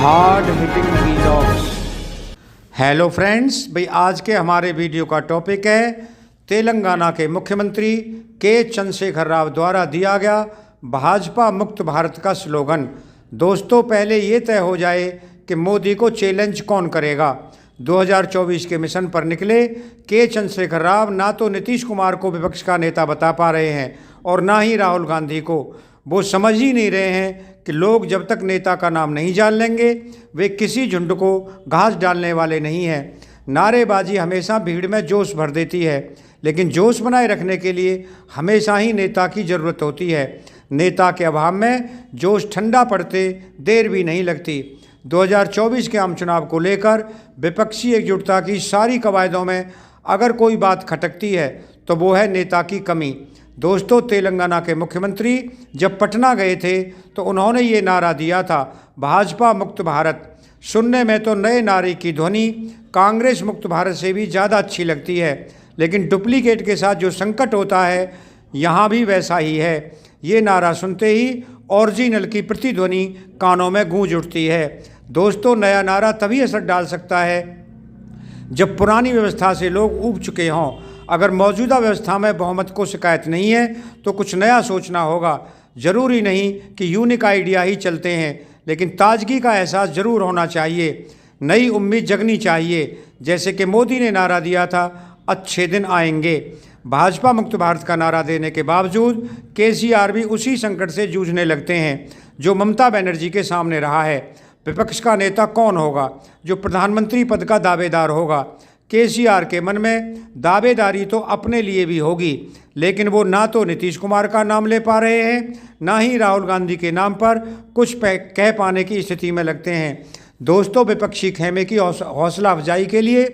Hard hitting vlogs. Hello friends, भाई आज के हमारे वीडियो का टॉपिक है तेलंगाना के मुख्यमंत्री के चंद्रशेखर राव द्वारा दिया गया भाजपा मुक्त भारत का स्लोगन। दोस्तों, पहले ये तय हो जाए कि मोदी को चैलेंज कौन करेगा। 2024 के मिशन पर निकले के चंद्रशेखर राव ना तो नीतीश कुमार को विपक्ष का नेता बता पा रहे हैं और ना ही राहुल गांधी को। वो समझ ही नहीं रहे हैं कि लोग जब तक नेता का नाम नहीं जान लेंगे वे किसी झुंड को घास डालने वाले नहीं हैं। नारेबाजी हमेशा भीड़ में जोश भर देती है, लेकिन जोश बनाए रखने के लिए हमेशा ही नेता की ज़रूरत होती है। नेता के अभाव में जोश ठंडा पड़ते देर भी नहीं लगती। 2024 के आम चुनाव को लेकर विपक्षी एकजुटता की सारी कवायदों में अगर कोई बात खटकती है तो वो है नेता की कमी। दोस्तों, तेलंगाना के मुख्यमंत्री जब पटना गए थे तो उन्होंने ये नारा दिया था, भाजपा मुक्त भारत। सुनने में तो नए नारे की ध्वनि कांग्रेस मुक्त भारत से भी ज़्यादा अच्छी लगती है, लेकिन डुप्लीकेट के साथ जो संकट होता है यहाँ भी वैसा ही है। ये नारा सुनते ही ओरिजिनल की प्रतिध्वनि कानों में गूंज उठती है। दोस्तों, नया नारा तभी असर डाल सकता है जब पुरानी व्यवस्था से लोग ऊब चुके हों। अगर मौजूदा व्यवस्था में बहुमत को शिकायत नहीं है तो कुछ नया सोचना होगा। ज़रूरी नहीं कि यूनिक आइडिया ही चलते हैं, लेकिन ताजगी का एहसास ज़रूर होना चाहिए। नई उम्मीद जगनी चाहिए, जैसे कि मोदी ने नारा दिया था, अच्छे दिन आएंगे। भाजपा मुक्त भारत का नारा देने के बावजूद केसीआर भी उसी संकट से जूझने लगते हैं जो ममता बनर्जी के सामने रहा है। विपक्ष का नेता कौन होगा जो प्रधानमंत्री पद का दावेदार होगा? केसीआर के मन में दावेदारी तो अपने लिए भी होगी, लेकिन वो ना तो नीतीश कुमार का नाम ले पा रहे हैं, ना ही राहुल गांधी के नाम पर कुछ कह पाने की स्थिति में लगते हैं। दोस्तों, विपक्षी खेमे की हौसला अफजाई के लिए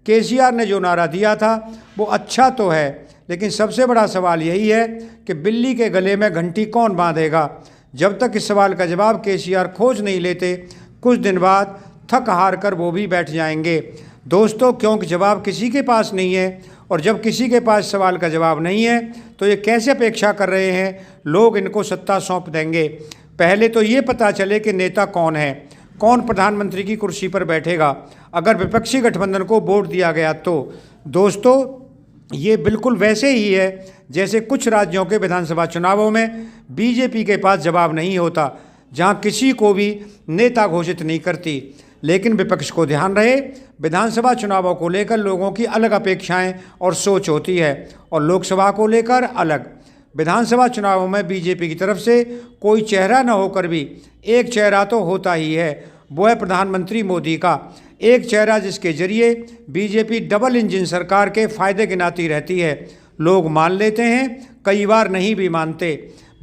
केसीआर ने जो नारा दिया था वो अच्छा तो है, लेकिन सबसे बड़ा सवाल यही है कि बिल्ली के गले में घंटी कौन बांधेगा। जब तक इस सवाल का जवाब केसीआर खोज नहीं लेते, कुछ दिन बाद थक हार कर वो भी बैठ जाएंगे। दोस्तों, क्योंकि जवाब किसी के पास नहीं है, और जब किसी के पास सवाल का जवाब नहीं है तो ये कैसे अपेक्षा कर रहे हैं लोग इनको सत्ता सौंप देंगे। पहले तो ये पता चले कि नेता कौन है, कौन प्रधानमंत्री की कुर्सी पर बैठेगा अगर विपक्षी गठबंधन को वोट दिया गया तो। दोस्तों, ये बिल्कुल वैसे ही है जैसे कुछ राज्यों के विधानसभा चुनावों में बीजेपी के पास जवाब नहीं होता, जहाँ किसी को भी नेता घोषित नहीं करती। लेकिन विपक्ष को ध्यान रहे, विधानसभा चुनावों को लेकर लोगों की अलग अपेक्षाएं और सोच होती है, और लोकसभा को लेकर अलग। विधानसभा चुनावों में बीजेपी की तरफ से कोई चेहरा न होकर भी एक चेहरा तो होता ही है, वो है प्रधानमंत्री मोदी का। एक चेहरा जिसके जरिए बीजेपी डबल इंजन सरकार के फायदे गिनाती रहती है। लोग मान लेते हैं, कई बार नहीं भी मानते।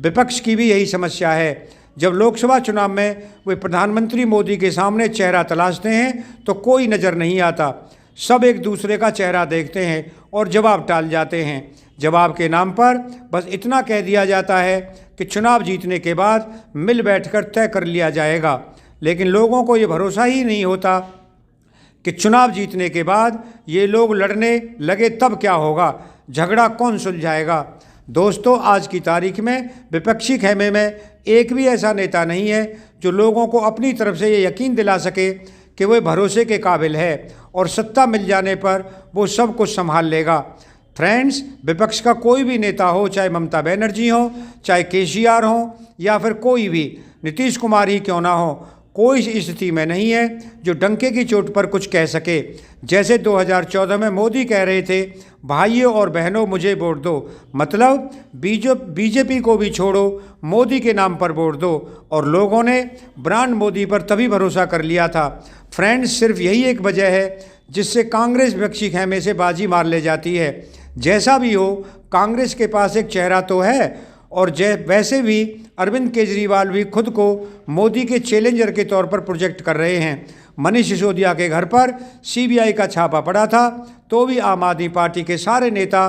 विपक्ष की भी यही समस्या है। जब लोकसभा चुनाव में वे प्रधानमंत्री मोदी के सामने चेहरा तलाशते हैं तो कोई नज़र नहीं आता। सब एक दूसरे का चेहरा देखते हैं और जवाब टाल जाते हैं। जवाब के नाम पर बस इतना कह दिया जाता है कि चुनाव जीतने के बाद मिल बैठकर तय कर लिया जाएगा, लेकिन लोगों को ये भरोसा ही नहीं होता कि चुनाव जीतने के बाद ये लोग लड़ने लगे तब क्या होगा, झगड़ा कौन सुलझाएगा। दोस्तों, आज की तारीख में विपक्षी खेमे में एक भी ऐसा नेता नहीं है जो लोगों को अपनी तरफ से ये यकीन दिला सके कि वह भरोसे के काबिल है और सत्ता मिल जाने पर वो सब कुछ संभाल लेगा। फ्रेंड्स, विपक्ष का कोई भी नेता हो, चाहे ममता बनर्जी हो, चाहे केसीआर हो, या फिर कोई भी नीतीश कुमार ही क्यों ना हो, कोई इस स्थिति में नहीं है जो डंके की चोट पर कुछ कह सके। जैसे 2014 में मोदी कह रहे थे, भाइयों और बहनों मुझे वोट दो, मतलब बीजेपी को भी छोड़ो, मोदी के नाम पर वोट दो। और लोगों ने ब्रांड मोदी पर तभी भरोसा कर लिया था। फ्रेंड्स, सिर्फ यही एक वजह है जिससे कांग्रेस विपक्षी खेमे से बाजी मार ले जाती है। जैसा भी हो, कांग्रेस के पास एक चेहरा तो है, और वैसे भी अरविंद केजरीवाल भी खुद को मोदी के चैलेंजर के तौर पर प्रोजेक्ट कर रहे हैं। मनीष सिसोदिया के घर पर सीबीआई का छापा पड़ा था तो भी आम आदमी पार्टी के सारे नेता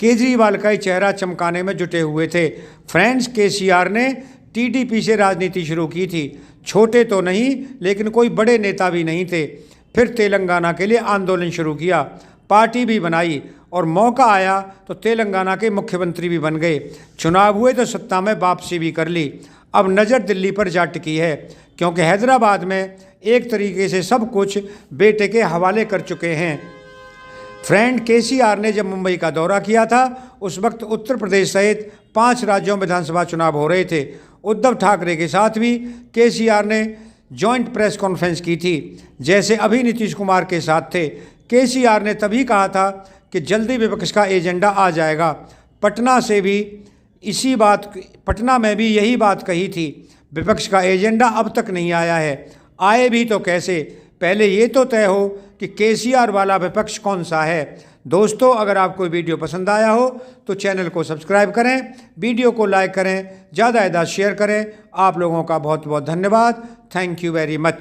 केजरीवाल का ही चेहरा चमकाने में जुटे हुए थे। फ्रेंड्स, केसीआर ने टीडीपी से राजनीति शुरू की थी। छोटे तो नहीं, लेकिन कोई बड़े नेता भी नहीं थे। फिर तेलंगाना के लिए आंदोलन शुरू किया, पार्टी भी बनाई, और मौका आया तो तेलंगाना के मुख्यमंत्री भी बन गए। चुनाव हुए तो सत्ता में वापसी भी कर ली। अब नज़र दिल्ली पर जा टिकी है, क्योंकि हैदराबाद में एक तरीके से सब कुछ बेटे के हवाले कर चुके हैं। फ्रेंड, केसीआर ने जब मुंबई का दौरा किया था उस वक्त उत्तर प्रदेश सहित 5 राज्यों में विधानसभा चुनाव हो रहे थे। उद्धव ठाकरे के साथ भी केसीआर ने जॉइंट प्रेस कॉन्फ्रेंस की थी, जैसे अभी नीतीश कुमार के साथ थे। केसीआर ने तभी कहा था कि जल्दी विपक्ष का एजेंडा आ जाएगा। पटना में भी यही बात कही थी। विपक्ष का एजेंडा अब तक नहीं आया है। आए भी तो कैसे, पहले ये तो तय हो कि केसीआर वाला विपक्ष कौन सा है। दोस्तों, अगर आपको वीडियो पसंद आया हो तो चैनल को सब्सक्राइब करें, वीडियो को लाइक करें, ज़्यादा शेयर करें। आप लोगों का बहुत बहुत धन्यवाद। Thank you very much.